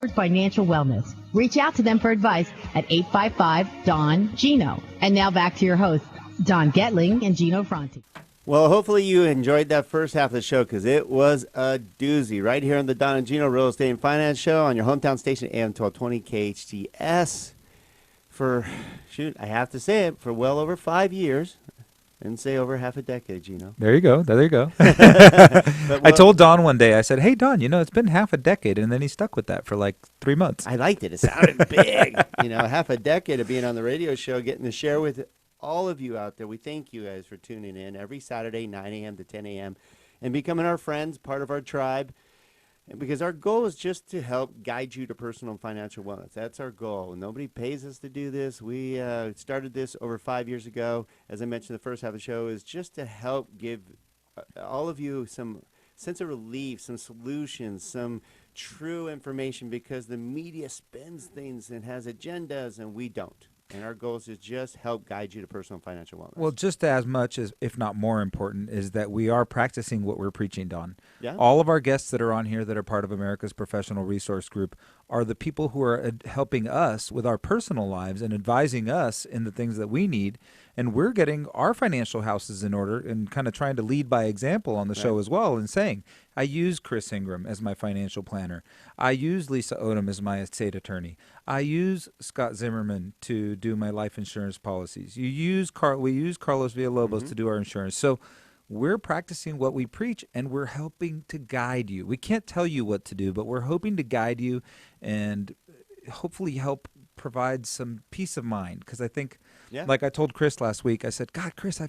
toward financial wellness. Reach out to them for advice at 855-DON-GINO. And now back to your hosts, Don Getling and Gino Franti. Well, hopefully you enjoyed that first half of the show because it was a doozy right here on the Don and Gino Real Estate and Finance Show on your hometown station, AM 1220 KHTS. For, I have to say it, for well over 5 years. And say over half a decade, Gino. There you go. I told Don one day, I said, hey, Don, it's been half a decade. And then he stuck with that for like 3 months. I liked it. It sounded big. Half a decade of being on the radio show, getting to share with all of you out there. We thank you guys for tuning in every Saturday, 9 a.m. to 10 a.m. and becoming our friends, part of our tribe. Because our goal is just to help guide you to personal and financial wellness. That's our goal. Nobody pays us to do this. We started this over 5 years ago. As I mentioned, the first half of the show is just to help give all of you some sense of relief, some solutions, some true information, because the media spins things and has agendas, and we don't. And our goal is to just help guide you to personal and financial wellness. Well, just as much as, if not more important, is that we are practicing what we're preaching, Don. Yeah. All of our guests that are on here that are part of America's Professional Resource Group are the people who are helping us with our personal lives and advising us in the things that we need. And we're getting our financial houses in order and kind of trying to lead by example on the show as well, and saying, I use Chris Ingram as my financial planner. I use Lisa Odom as my estate attorney. I use Scott Zimmerman to do my life insurance policies. We use Carlos Villalobos to do our insurance. So we're practicing what we preach, and we're helping to guide you. We can't tell you what to do, but we're hoping to guide you and hopefully help provide some peace of mind. Because I think, like I told Chris last week, I said, God, Chris, I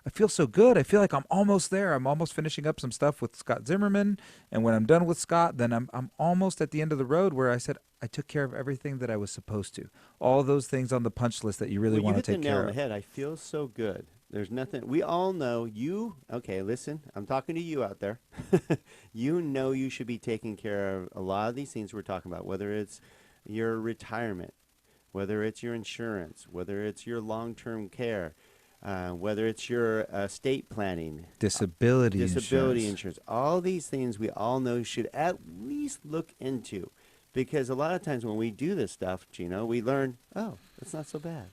feel so good. I feel like I'm almost there. I'm almost finishing up some stuff with Scott Zimmerman. And when I'm done with Scott, then I'm almost at the end of the road where I said, I took care of everything that I was supposed to. All those things on the punch list that you really want to take care of. You hit the nail on the head. I feel so good. There's nothing. We all know you. Okay, listen, I'm talking to you out there. You should be taking care of a lot of these things we're talking about, whether it's your retirement, whether it's your insurance, whether it's your long-term care, whether it's your estate planning, disability insurance. All these things we all know should at least look into, because a lot of times when we do this stuff, Gino, we learn, oh, it's not so bad.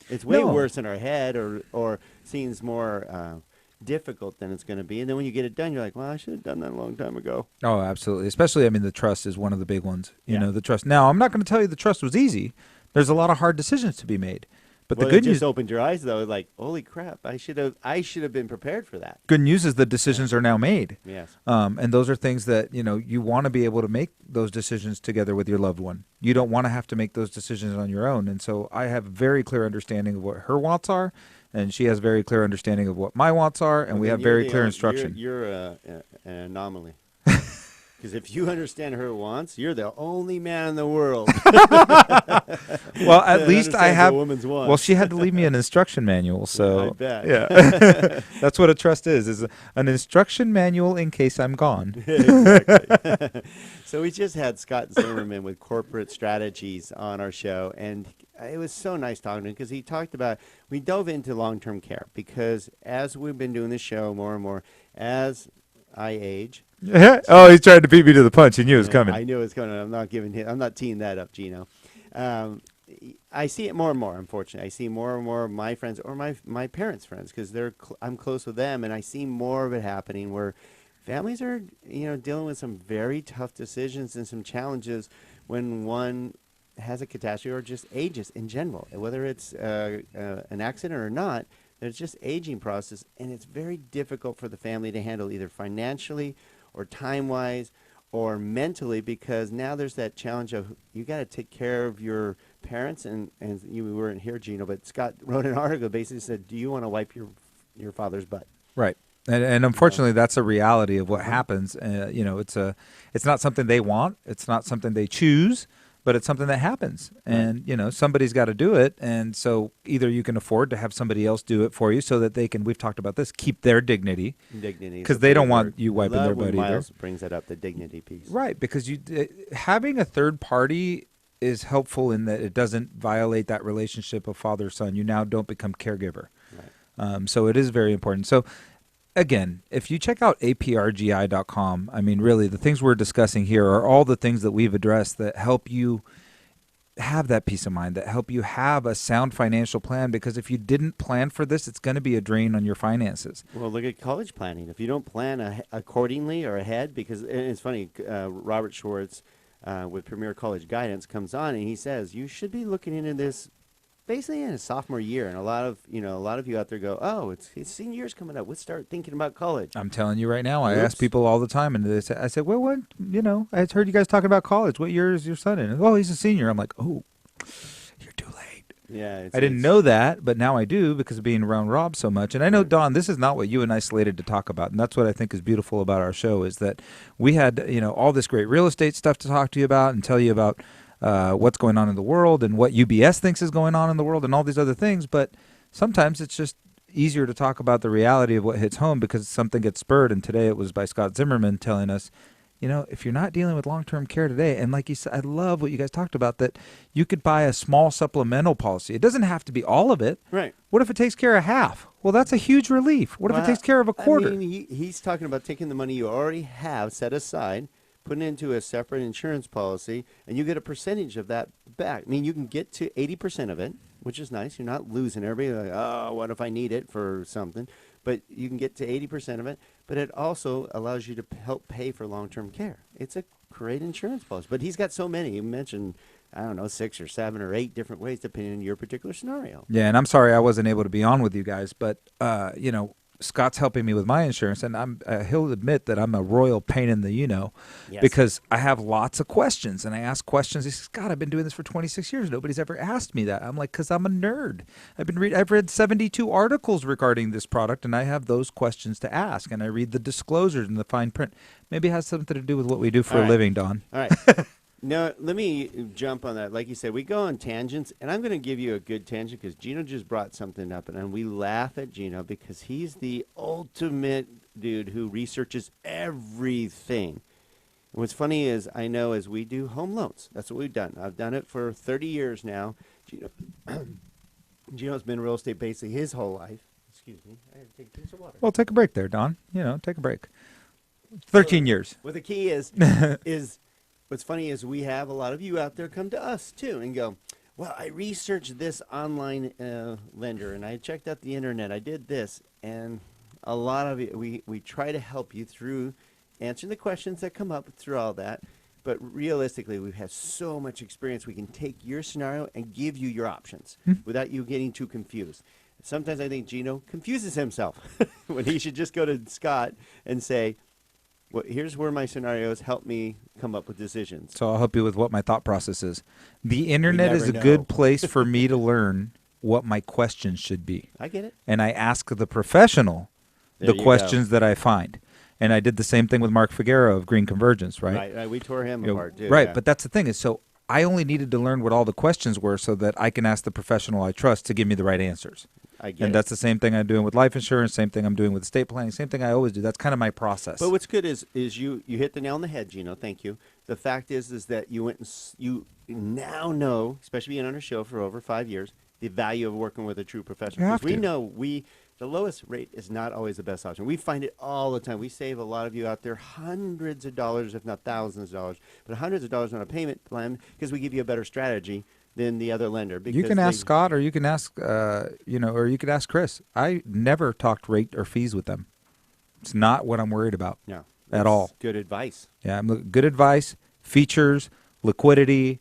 It's way worse in our head, or seems more difficult than it's going to be. And then when you get it done, you're like, well, I should have done that a long time ago. Oh, absolutely. Especially, the trust is one of the big ones. You know, the trust. Now, I'm not going to tell you the trust was easy. There's a lot of hard decisions to be made. But the good news just opened your eyes, though. Like, holy crap! I should have been prepared for that. Good news is the decisions are now made. Yes. And those are things that you want to be able to make those decisions together with your loved one. You don't want to have to make those decisions on your own. And so I have a very clear understanding of what her wants are, and she has very clear understanding of what my wants are, and we have very clear instruction. You're an anomaly. Because if you understand her wants, you're the only man in the world. Well, at least I have. Woman's wants. Well, she had to leave me an instruction manual, so I bet. Yeah, that's what a trust is an instruction manual in case I'm gone. Exactly. So we just had Scott Zimmerman with Corporate Strategies on our show, and it was so nice talking to him, because he talked about, we dove into long-term care, because as we've been doing this show more and more, as I age. Oh, he's trying to beat me to the punch. He knew it was coming. I knew it was coming. I'm not teeing that up, Gino. I see it more and more, unfortunately. I see more and more of my friends, or my parents' friends, because I'm close with them, and I see more of it happening where families are dealing with some very tough decisions and some challenges when one has a catastrophe or just ages in general, whether it's an accident or not. There's just aging process, and it's very difficult for the family to handle, either financially or time-wise or mentally, because now there's that challenge of you got to take care of your parents, and you weren't here, Gino, but Scott wrote an article basically said, do you want to wipe your father's butt? Right. And unfortunately, that's a reality of what happens. It's not something they want. It's not something they choose. But it's something that happens, and somebody's got to do it, and so either you can afford to have somebody else do it for you, so that they can. We've talked about this. Keep their dignity, because they don't want you wiping their butt either. Miles brings that up, the dignity piece, right? Because having a third party is helpful in that it doesn't violate that relationship of father-son. You now don't become caregiver, right. So it is very important. So again, if you check out aprgi.com, I mean, really, the things we're discussing here are all the things that we've addressed that help you have that peace of mind, that help you have a sound financial plan. Because if you didn't plan for this, it's going to be a drain on your finances. Well, look at college planning. If you don't plan accordingly or ahead, because and it's funny, Robert Schwartz with Premier College Guidance comes on and he says you should be looking into this basically in a sophomore year. And a lot of you out there go, oh, it's senior year's coming up. Let's start thinking about college. I'm telling you right now, I Oops. ask people all the time, and I said, well, what, I heard you guys talking about college. What year is your son in? Oh, he's a senior. I'm like, oh, you're too late. Yeah, I didn't know that, but now I do because of being around Rob so much. And I know, Don, this is not what you and I slated to talk about. And that's what I think is beautiful about our show is that we had, all this great real estate stuff to talk to you about and tell you about what's going on in the world and what UBS thinks is going on in the world and all these other things. But sometimes it's just easier to talk about the reality of what hits home because something gets spurred. And today it was by Scott Zimmerman telling us, if you're not dealing with long-term care today, and like you said, I love what you guys talked about, that you could buy a small supplemental policy. It doesn't have to be all of it. Right. What if it takes care of half? Well, that's a huge relief. What if it takes care of a quarter? I mean, he's talking about taking the money you already have set aside, putting it into a separate insurance policy, and you get a percentage of that back. I mean, you can get to 80% of it, which is nice. You're not losing everybody like, oh, what if I need it for something? But you can get to 80% of it, but it also allows you to help pay for long-term care. It's a great insurance policy. But he's got so many. You mentioned, 6 or 7 or 8 different ways depending on your particular scenario. Yeah, and I'm sorry I wasn't able to be on with you guys, but, Scott's helping me with my insurance, and he'll admit that I'm a royal pain in the Yes. because I have lots of questions, and I ask questions. He says, God, I've been doing this for 26 years. Nobody's ever asked me that. I'm like, because I'm a nerd. I've read 72 articles regarding this product, and I have those questions to ask, and I read the disclosures and the fine print. Maybe it has something to do with what we do for All a right. living, Don. All right. No, let me jump on that. Like you said, we go on tangents, and I'm going to give you a good tangent because Gino just brought something up, and we laugh at Gino because he's the ultimate dude who researches everything. And what's funny is I know as we do home loans, that's what we've done. I've done it for 30 years now. Gino's been in real estate basically his whole life. Excuse me. I had to take a piece of water. Well, take a break there, Don. Take a break. 13 years. Well, the key is what's funny is we have a lot of you out there come to us too and go, well, I researched this online lender and I checked out the internet. I did this. And a lot of it, we try to help you through answering the questions that come up through all that. But realistically, we've had so much experience. We can take your scenario and give you your options without you getting too confused. Sometimes I think Gino confuses himself when he should just go to Scott and say, well, here's where my scenarios help me come up with decisions. So I'll help you with what my thought process is. The internet is a know. good place for me to learn what my questions should be. I get it. And I ask the professional There the you questions that I find. And I did the same thing with Mark Figueroa of Green Convergence, right? Right. We tore him apart, too. Right, yeah. but that's the thing is, so I only needed to learn what all the questions were so that I can ask the professional I trust to give me the right answers. I get And it. that's the same thing I'm doing with life insurance, same thing I'm doing with estate planning, same thing I always do. That's kind of my process. But what's good is you hit the nail on the head, Gino. Thank you. The fact is that you went and you now know, especially being on our show for over 5 years, the value of working with a true professional. You have Because we to. know the lowest rate is not always the best option. We find it all the time. We save a lot of you out there hundreds of dollars, if not thousands of dollars, but hundreds of dollars on a payment plan because we give you a better strategy than the other lender. You can ask Scott, or you can ask, or you could ask Chris. I never talked rate or fees with them. It's not what I'm worried about No, at all. Good advice. Yeah, good advice, features, liquidity,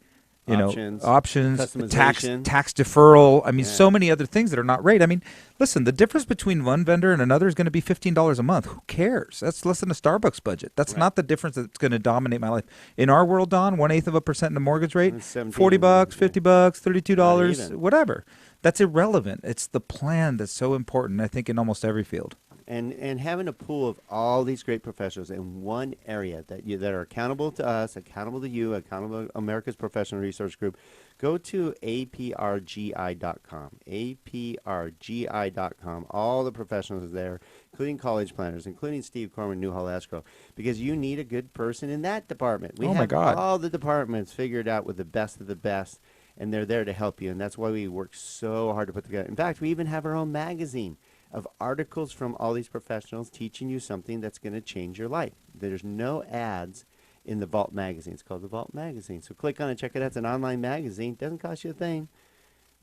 Options, options, customization. tax deferral. I mean, Yeah. so many other things that are not rate. I mean, listen, the difference between one vendor and another is going to be $15 a month. Who cares? That's less than a Starbucks budget. That's Right. not the difference that's going to dominate my life. In our world, Don, 1/8% in the mortgage rate, It's 17, $40, yeah. $50, $32, Not even. whatever. That's irrelevant. It's the plan that's so important, I think, in almost every field. And having a pool of all these great professionals in one area that are accountable to us, accountable to you, accountable to America's Professional Resource Group, go to aprgi.com. aprgi.com. All the professionals are there, including college planners, including Steve Corman, Newhall Escrow, because you need a good person in that department. We Oh, my have God. all the departments figured out with the best of the best, and they're there to help you, and that's why we work so hard to put together. In fact, we even have our own magazine. of articles from all these professionals teaching you something that's going to change your life. There's no ads in the Vault magazine. It's called the Vault magazine. So click on it, check it out. It's an online magazine. It doesn't cost you a thing.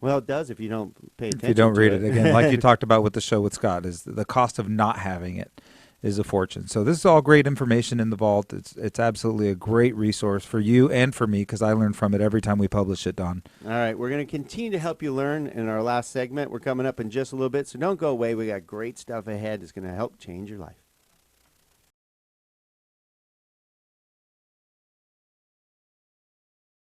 Well, it does if you don't pay attention. If you don't to read it. Again, like you talked about with the show with Scott, is the cost of not having it is a fortune. So this is all great information in the Vault. It's absolutely a great resource for you and for me because I learn from it every time we publish it, Don. All right, we're going to continue to help you learn in our last segment. We're coming up in just a little bit, so don't go away. We got great stuff ahead that's going to help change your life.